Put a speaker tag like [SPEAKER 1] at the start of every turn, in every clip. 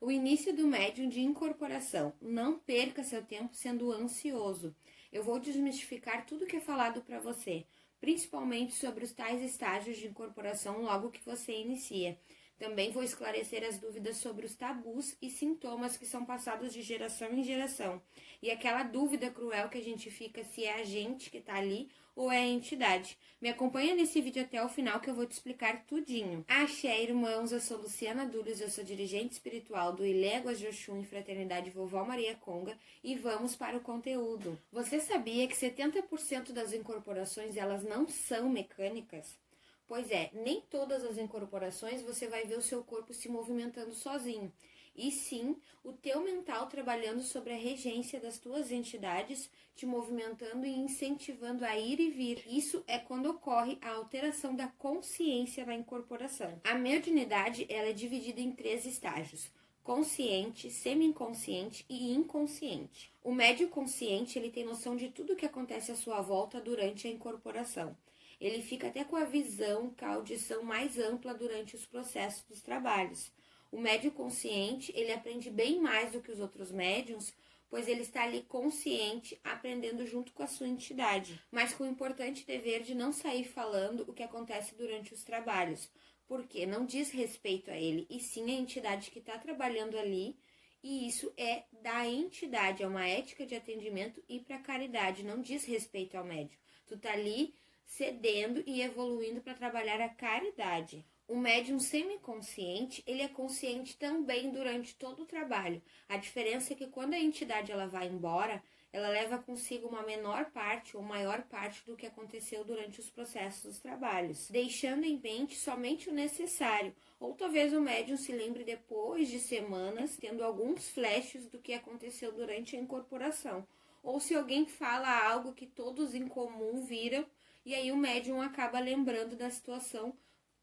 [SPEAKER 1] O início do médium de incorporação. Não perca seu tempo sendo ansioso. Eu vou desmistificar tudo que é falado para você, principalmente sobre os tais estágios de incorporação logo que você inicia. Também vou esclarecer as dúvidas sobre os tabus e sintomas que são passados de geração em geração. E aquela dúvida cruel que a gente fica se é a gente que está ali ou é a entidade. Me acompanha nesse vídeo até o final que eu vou te explicar tudinho. Axé, irmãos, eu sou Luciana Dúlios, eu sou dirigente espiritual do Iléguas de Oxum e Fraternidade Vovó Maria Conga e vamos para o conteúdo. Você sabia que 70% das incorporações elas não são mecânicas? Pois é, nem todas as incorporações você vai ver o seu corpo se movimentando sozinho, e sim o teu mental trabalhando sobre a regência das tuas entidades, te movimentando e incentivando a ir e vir. Isso é quando ocorre a alteração da consciência na incorporação. A mediunidade ela é dividida em 3 estágios: consciente, semi-inconsciente e inconsciente. O médio consciente ele tem noção de tudo o que acontece à sua volta durante a incorporação. Ele fica até com a visão, com a audição mais ampla durante os processos dos trabalhos. O médium consciente, ele aprende bem mais do que os outros médiums, pois ele está ali consciente, aprendendo junto com a sua entidade, mas com o importante dever de não sair falando o que acontece durante os trabalhos, porque não diz respeito a ele, e sim a entidade que está trabalhando ali, e isso é da entidade, é uma ética de atendimento e para caridade, não diz respeito ao médium. Tu tá ali cedendo e evoluindo para trabalhar a caridade. O médium semiconsciente, ele é consciente também durante todo o trabalho. A diferença é que quando a entidade ela vai embora, ela leva consigo uma menor parte ou maior parte do que aconteceu durante os processos dos trabalhos, deixando em mente somente o necessário. Ou talvez o médium se lembre depois de semanas, tendo alguns flashes do que aconteceu durante a incorporação. Ou se alguém fala algo que todos em comum viram, e aí o médium acaba lembrando da situação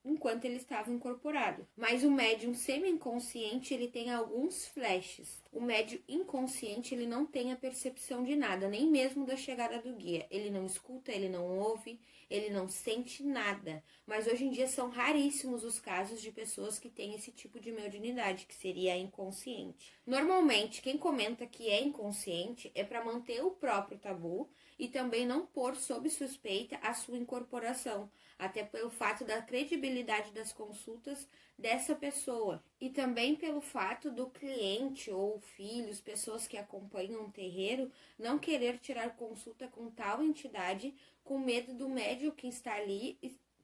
[SPEAKER 1] enquanto ele estava incorporado. Mas o médium semi-inconsciente, ele tem alguns flashes. O médium inconsciente, ele não tem a percepção de nada, nem mesmo da chegada do guia. Ele não escuta, ele não ouve, ele não sente nada. Mas hoje em dia são raríssimos os casos de pessoas que têm esse tipo de mediunidade, que seria a inconsciente. Normalmente, quem comenta que é inconsciente é para manter o próprio tabu e também não pôr sob suspeita a sua incorporação, até pelo fato da credibilidade das consultas dessa pessoa e também pelo fato do cliente ou filhos, pessoas que acompanham um terreiro, não querer tirar consulta com tal entidade com medo do médium que está ali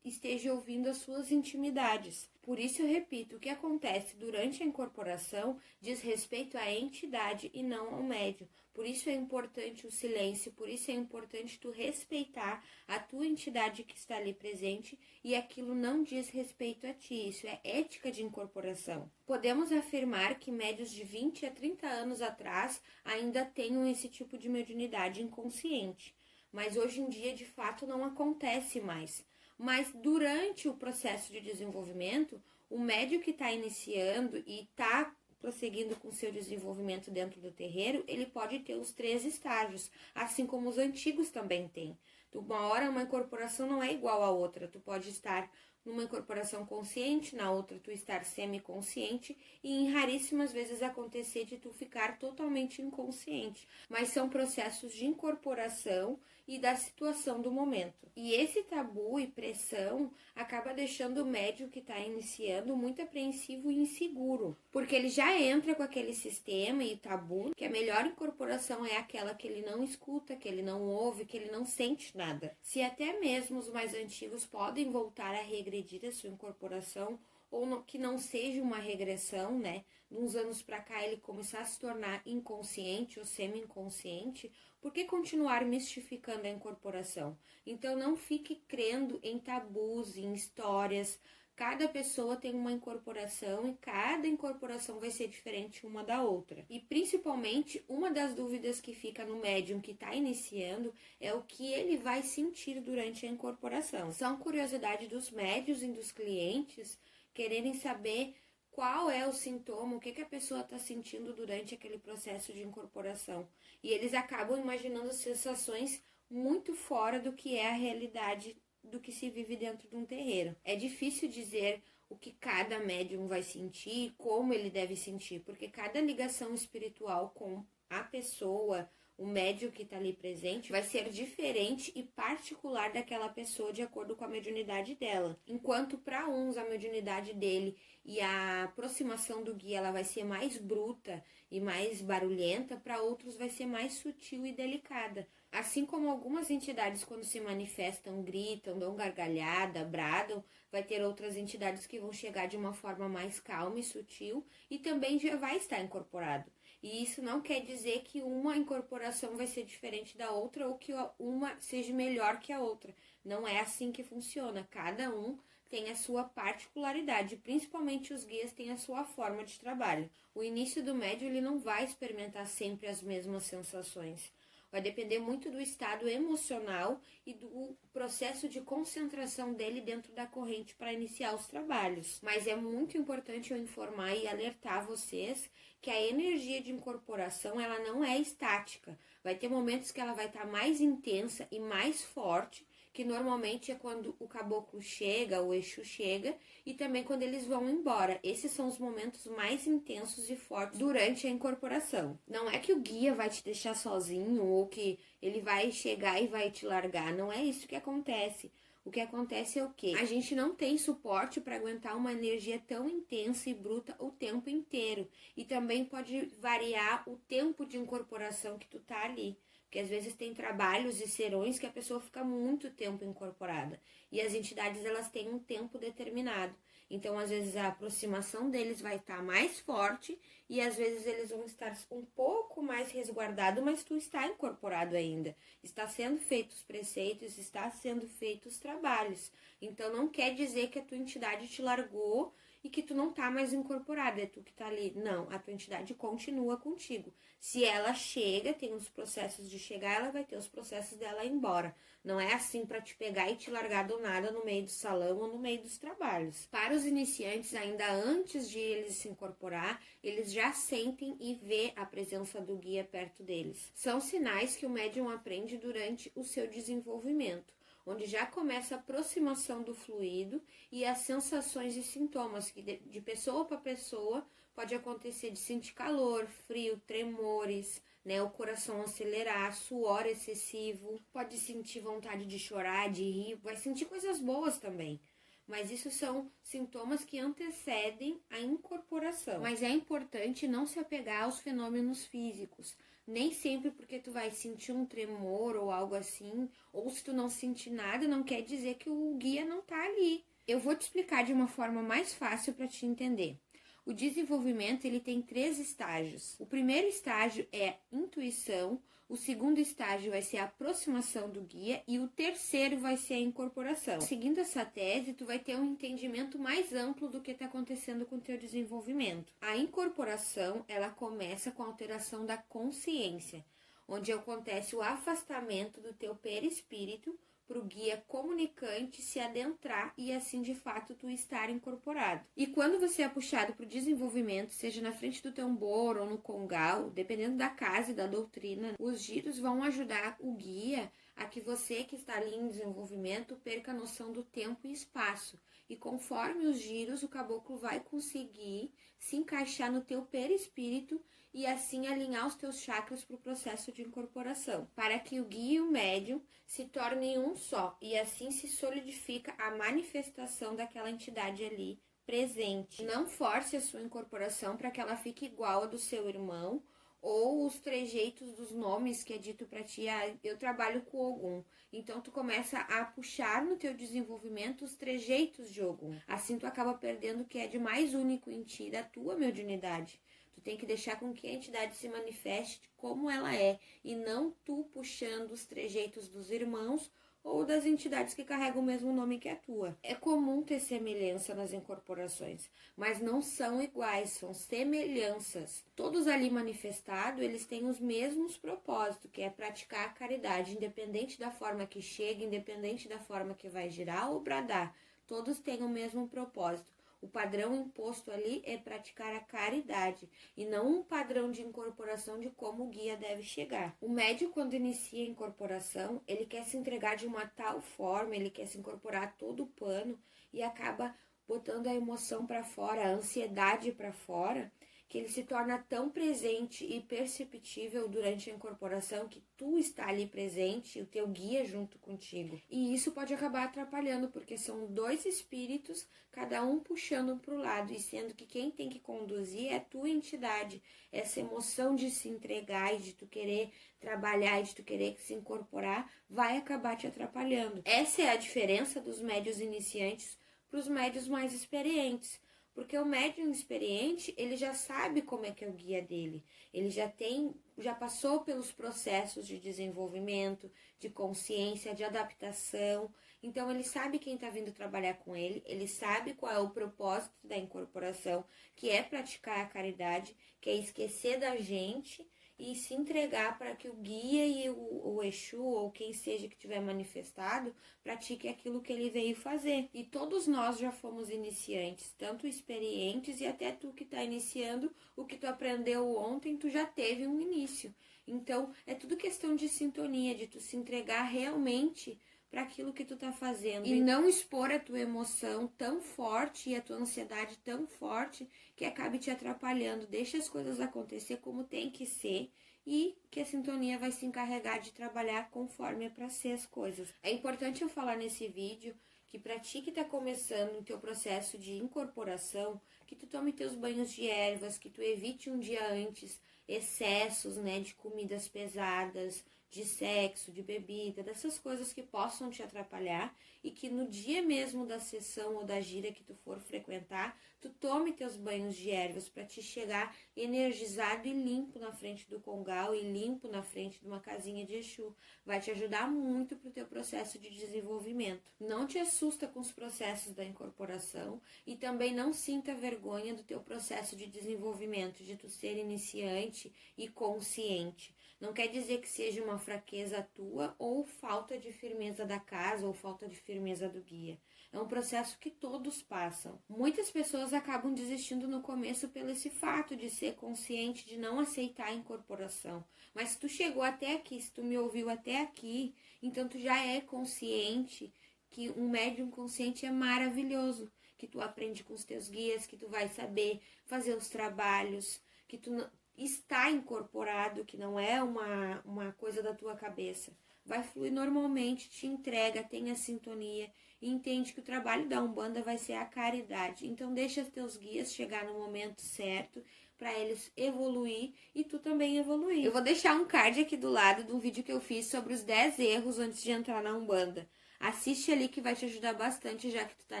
[SPEAKER 1] esteja ouvindo as suas intimidades. Por isso eu repito, o que acontece durante a incorporação diz respeito à entidade e não ao médium. Por isso é importante o silêncio, por isso é importante tu respeitar a tua entidade que está ali presente e aquilo não diz respeito a ti, isso é ética de incorporação. Podemos afirmar que médiuns de 20 a 30 anos atrás ainda tenham esse tipo de mediunidade inconsciente, mas hoje em dia de fato não acontece mais. Mas durante o processo de desenvolvimento, o médium que está iniciando e está prosseguindo com seu desenvolvimento dentro do terreiro, ele pode ter os 3 estágios, assim como os antigos também têm. Uma hora uma incorporação não é igual à outra, tu pode estar numa incorporação consciente, na outra tu estar semiconsciente e em raríssimas vezes acontecer de tu ficar totalmente inconsciente. Mas são processos de incorporação e da situação do momento. E esse tabu e pressão acaba deixando o médium que está iniciando muito apreensivo e inseguro, porque ele já entra com aquele sistema e tabu que a melhor incorporação é aquela que ele não escuta, que ele não ouve, que ele não sente nada. Se até mesmo os mais antigos podem voltar a regredir a sua incorporação, ou que não seja uma regressão, né? De uns anos para cá ele começar a se tornar inconsciente ou semi-inconsciente, por que continuar mistificando a incorporação? Então não fique crendo em tabus, em histórias. Cada pessoa tem uma incorporação e cada incorporação vai ser diferente uma da outra. E principalmente, uma das dúvidas que fica no médium que está iniciando é o que ele vai sentir durante a incorporação. São curiosidade dos médios e dos clientes quererem saber qual é o sintoma, o que a pessoa está sentindo durante aquele processo de incorporação. E eles acabam imaginando sensações muito fora do que é a realidade do que se vive dentro de um terreiro. É difícil dizer o que cada médium vai sentir, como ele deve sentir, porque cada ligação espiritual com a pessoa, o médium que está ali presente, vai ser diferente e particular daquela pessoa de acordo com a mediunidade dela. Enquanto para uns a mediunidade dele e a aproximação do guia ela vai ser mais bruta e mais barulhenta, para outros vai ser mais sutil e delicada. Assim como algumas entidades quando se manifestam gritam, dão gargalhada, bradam, vai ter outras entidades que vão chegar de uma forma mais calma e sutil e também já vai estar incorporado. E isso não quer dizer que uma incorporação vai ser diferente da outra ou que uma seja melhor que a outra. Não é assim que funciona. Cada um tem a sua particularidade, principalmente os guias têm a sua forma de trabalho. O início do médium ele não vai experimentar sempre as mesmas sensações. Vai depender muito do estado emocional e do processo de concentração dele dentro da corrente para iniciar os trabalhos. Mas é muito importante eu informar e alertar vocês que a energia de incorporação ela não é estática. Vai ter momentos que ela vai estar mais intensa e mais forte, que normalmente é quando o caboclo chega, o Exu chega, e também quando eles vão embora. Esses são os momentos mais intensos e fortes durante a incorporação. Não é que o guia vai te deixar sozinho ou que ele vai chegar e vai te largar. Não é isso que acontece. O que acontece é o quê? A gente não tem suporte para aguentar uma energia tão intensa e bruta o tempo inteiro. E também pode variar o tempo de incorporação que tu tá ali. Porque às vezes tem trabalhos e serões que a pessoa fica muito tempo incorporada. E as entidades elas têm um tempo determinado. Então, às vezes, a aproximação deles vai estar mais forte e às vezes eles vão estar um pouco mais resguardados, mas tu está incorporado ainda. Está sendo feitos os preceitos, está sendo feitos os trabalhos. Então, não quer dizer que a tua entidade te largou e que tu não tá mais incorporado, é tu que tá ali. Não, a tua entidade continua contigo. Se ela chega, tem os processos de chegar, ela vai ter os processos dela ir embora. Não é assim para te pegar e te largar do nada no meio do salão ou no meio dos trabalhos. Para os iniciantes, ainda antes de eles se incorporar, eles já sentem e vê a presença do guia perto deles. São sinais que o médium aprende durante o seu desenvolvimento, onde já começa a aproximação do fluido e as sensações e sintomas, que de pessoa para pessoa pode acontecer de sentir calor, frio, tremores, né, o coração acelerar, suor excessivo, pode sentir vontade de chorar, de rir, vai sentir coisas boas também. Mas isso são sintomas que antecedem a incorporação. Mas é importante não se apegar aos fenômenos físicos. Nem sempre porque tu vai sentir um tremor ou algo assim, ou se tu não sentir nada, não quer dizer que o guia não tá ali. Eu vou te explicar de uma forma mais fácil para te entender. O desenvolvimento ele tem 3 estágios. O primeiro estágio é intuição, o segundo estágio vai ser a aproximação do guia e o terceiro vai ser a incorporação. Seguindo essa tese, tu vai ter um entendimento mais amplo do que está acontecendo com o teu desenvolvimento. A incorporação, ela começa com a alteração da consciência, onde acontece o afastamento do teu perispírito para o guia comunicante se adentrar e assim de fato tu estar incorporado. E quando você é puxado para o desenvolvimento, seja na frente do tambor ou no congal, dependendo da casa e da doutrina, os giros vão ajudar o guia a que você que está ali em desenvolvimento perca a noção do tempo e espaço. E conforme os giros, o caboclo vai conseguir se encaixar no teu perispírito e assim alinhar os teus chakras para o processo de incorporação, para que o guia e o médium se tornem um só, e assim se solidifica a manifestação daquela entidade ali presente. Não force a sua incorporação para que ela fique igual a do seu irmão, ou os trejeitos dos nomes que é dito para ti, eu trabalho com Ogum. Então tu começa a puxar no teu desenvolvimento os trejeitos de Ogum. Assim tu acaba perdendo o que é de mais único em ti, da tua mediunidade. Tu tem que deixar com que a entidade se manifeste como ela é, e não tu puxando os trejeitos dos irmãos ou das entidades que carregam o mesmo nome que a tua. É comum ter semelhança nas incorporações, mas não são iguais, são semelhanças. Todos ali manifestados, eles têm os mesmos propósitos, que é praticar a caridade, independente da forma que chega, independente da forma que vai girar ou bradar. Todos têm o mesmo propósito. O padrão imposto ali é praticar a caridade e não um padrão de incorporação de como o guia deve chegar. O médium, quando inicia a incorporação, ele quer se entregar de uma tal forma, ele quer se incorporar todo o plano e acaba botando a emoção para fora, a ansiedade para fora, que ele se torna tão presente e perceptível durante a incorporação que tu está ali presente, o teu guia junto contigo. E isso pode acabar atrapalhando, porque são dois espíritos, cada um puxando para o lado, e sendo que quem tem que conduzir é a tua entidade. Essa emoção de se entregar e de tu querer trabalhar e de tu querer se incorporar vai acabar te atrapalhando. Essa é a diferença dos médiuns iniciantes para os médiuns mais experientes. Porque o médium experiente, ele já sabe como é que é o guia dele. Ele já passou pelos processos de desenvolvimento, de consciência, de adaptação. Então, ele sabe quem está vindo trabalhar com ele sabe qual é o propósito da incorporação, que é praticar a caridade, que é esquecer da gente e se entregar para que o guia e o Exu, ou quem seja que tiver manifestado, pratique aquilo que ele veio fazer. E todos nós já fomos iniciantes, tanto experientes, e até tu que está iniciando, o que tu aprendeu ontem, tu já teve um início. Então, é tudo questão de sintonia, de tu se entregar realmente para aquilo que tu tá fazendo e não expor a tua emoção tão forte e a tua ansiedade tão forte que acabe te atrapalhando. Deixa as coisas acontecer como tem que ser e que a sintonia vai se encarregar de trabalhar conforme é para ser as coisas. É importante eu falar nesse vídeo que para ti que tá começando o teu processo de incorporação, que tu tome teus banhos de ervas, que tu evite um dia antes excessos, né, de comidas pesadas, de sexo, de bebida, dessas coisas que possam te atrapalhar, e que no dia mesmo da sessão ou da gira que tu for frequentar, tu tome teus banhos de ervas para te chegar energizado e limpo na frente do Congal e limpo na frente de uma casinha de Exu. Vai te ajudar muito pro teu processo de desenvolvimento. Não te assusta com os processos da incorporação e também não sinta vergonha do teu processo de desenvolvimento, de tu ser iniciante e consciente. Não quer dizer que seja uma fraqueza tua ou falta de firmeza da casa ou falta de firmeza do guia. É um processo que todos passam. Muitas pessoas acabam desistindo no começo pelo esse fato de ser consciente, de não aceitar a incorporação. Mas se tu chegou até aqui, se tu me ouviu até aqui, então tu já é consciente que um médium consciente é maravilhoso. Que tu aprende com os teus guias, que tu vai saber fazer os trabalhos, que tu está incorporado, que não é uma coisa da tua cabeça. Vai fluir normalmente, te entrega, tem a sintonia e entende que o trabalho da Umbanda vai ser a caridade. Então deixa os teus guias chegar no momento certo para eles evoluir e tu também evoluir. Eu vou deixar um card aqui do lado de um vídeo que eu fiz sobre os 10 erros antes de entrar na Umbanda. Assiste ali que vai te ajudar bastante, já que tu tá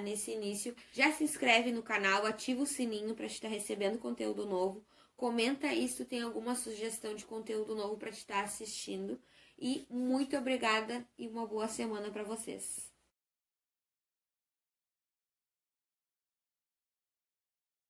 [SPEAKER 1] nesse início. Já se inscreve no canal, ativa o sininho para te estar recebendo conteúdo novo. Comenta aí se tu tem alguma sugestão de conteúdo novo para te estar assistindo. E muito obrigada e uma boa semana para vocês.